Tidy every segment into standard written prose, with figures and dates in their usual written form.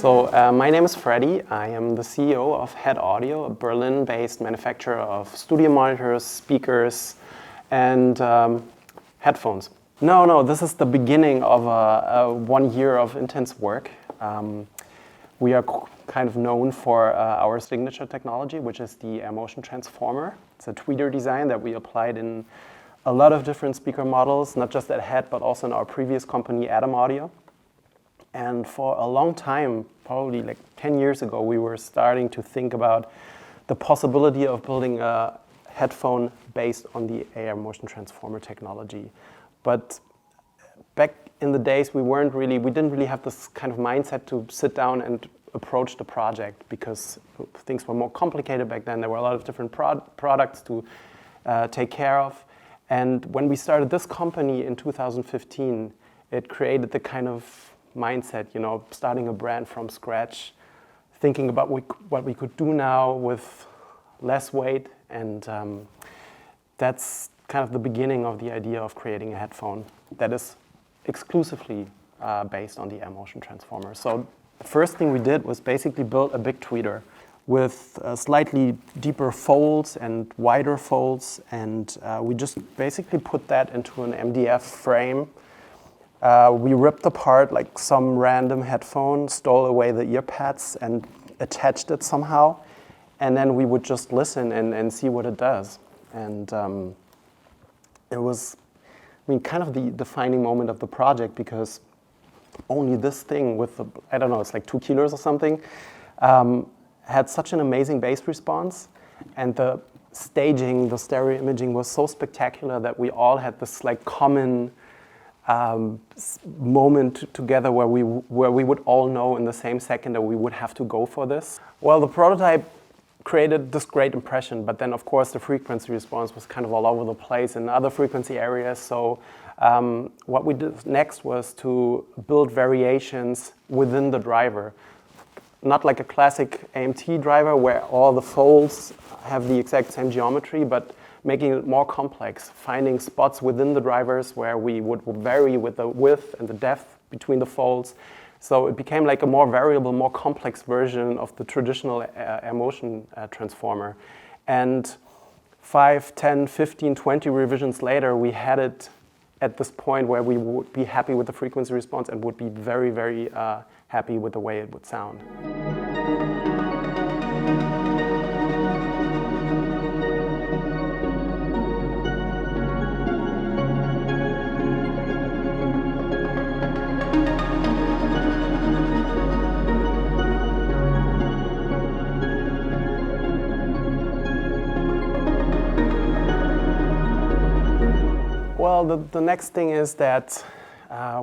My name is Freddy. I am the CEO of HEDDaudio, a Berlin-based manufacturer of studio monitors, speakers, and headphones. No, this is the beginning of a 1 year of intense work. We are kind of known for our signature technology, which is the air motion transformer. It's a tweeter design that we applied in a lot of different speaker models, not just at HEDD, but also in our previous company, Darko.Audio. And for a long time, probably like 10 years ago, we were starting to think about the possibility of building a headphone based on the air motion transformer technology. But back in the days, we didn't really have this kind of mindset to sit down and approach the project because things were more complicated back then. There were a lot of different products to take care of. And when we started this company in 2015, it created the kind of mindset, starting a brand from scratch, thinking about what we could do now with less weight. And that's kind of the beginning of the idea of creating a headphone that is exclusively based on the air motion transformer. So the first thing we did was basically build a big tweeter with slightly deeper folds and wider folds. And we just basically put that into an MDF frame. We ripped apart like some random headphone, stole away the ear pads and attached it somehow. And then we would just listen and see what it does. And it was, kind of the defining moment of the project, because only this thing with it's like 2 kilos or something, had such an amazing bass response. And the staging, the stereo imaging was so spectacular that we all had this like common moment together where we would all know in the same second that we would have to go for this. Well, the prototype created this great impression, but then of course the frequency response was kind of all over the place in other frequency areas. So what we did next was to build variations within the driver. Not like a classic AMT driver where all the folds have the exact same geometry, but making it more complex, finding spots within the drivers where we would vary with the width and the depth between the folds. So it became like a more variable, more complex version of the traditional air motion transformer. And 5, 10, 15, 20 revisions later, we had it at this point where we would be happy with the frequency response and would be very, very happy with the way it would sound. Well, the next thing is that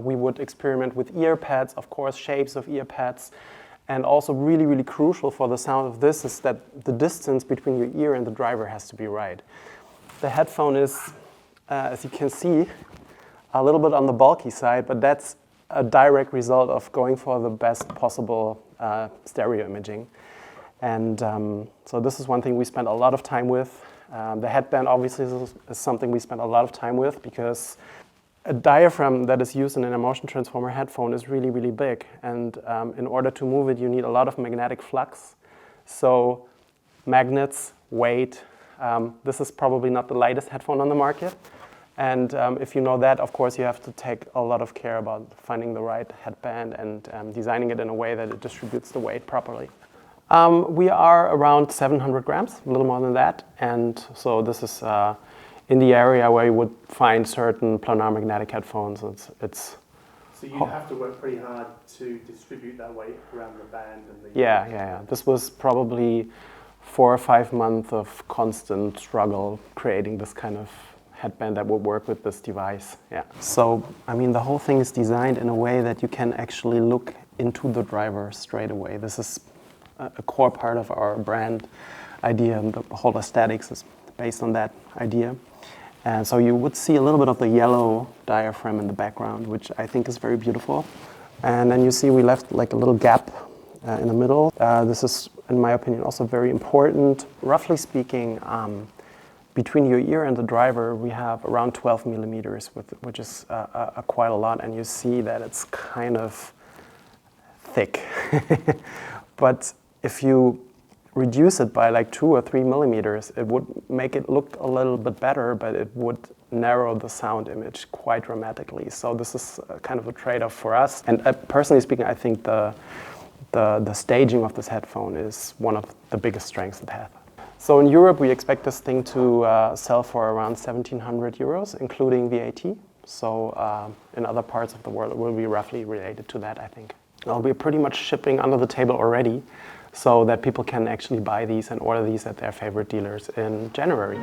we would experiment with ear pads, of course, shapes of ear pads. And also really, really crucial for the sound of this is that the distance between your ear and the driver has to be right. The headphone is, as you can see, a little bit on the bulky side, but that's a direct result of going for the best possible stereo imaging. And so this is one thing we spent a lot of time with. The headband obviously is something we spent a lot of time with, because a diaphragm that is used in an air motion transformer headphone is really, really big. And in order to move it, you need a lot of magnetic flux. So magnets, weight, this is probably not the lightest headphone on the market. And if you know that, of course, you have to take a lot of care about finding the right headband and designing it in a way that it distributes the weight properly. We are around 700 grams, a little more than that. And so this is in the area where you would find certain planar magnetic headphones. So you have to work pretty hard to distribute that weight around the band and the... Yeah. This was probably 4 or 5 months of constant struggle creating this kind of headband that would work with this device. Yeah. So, the whole thing is designed in a way that you can actually look into the driver straight away. This is a core part of our brand idea, and the whole aesthetics is based on that idea. And so you would see a little bit of the yellow diaphragm in the background, which I think is very beautiful. And then you see we left like a little gap in the middle. This is, in my opinion, also very important. Roughly speaking, between your ear and the driver, we have around 12 millimeters, which is quite a lot. And you see that it's kind of thick. But if you reduce it by like 2 or 3 millimeters, it would make it look a little bit better, but it would narrow the sound image quite dramatically. So this is kind of a trade-off for us. And personally speaking, I think the staging of this headphone is one of the biggest strengths it has. So in Europe, we expect this thing to sell for around 1,700 euros, including VAT. So in other parts of the world, it will be roughly related to that, I think. Well, we're pretty much shipping under the table already, so that people can actually buy these and order these at their favorite dealers in January.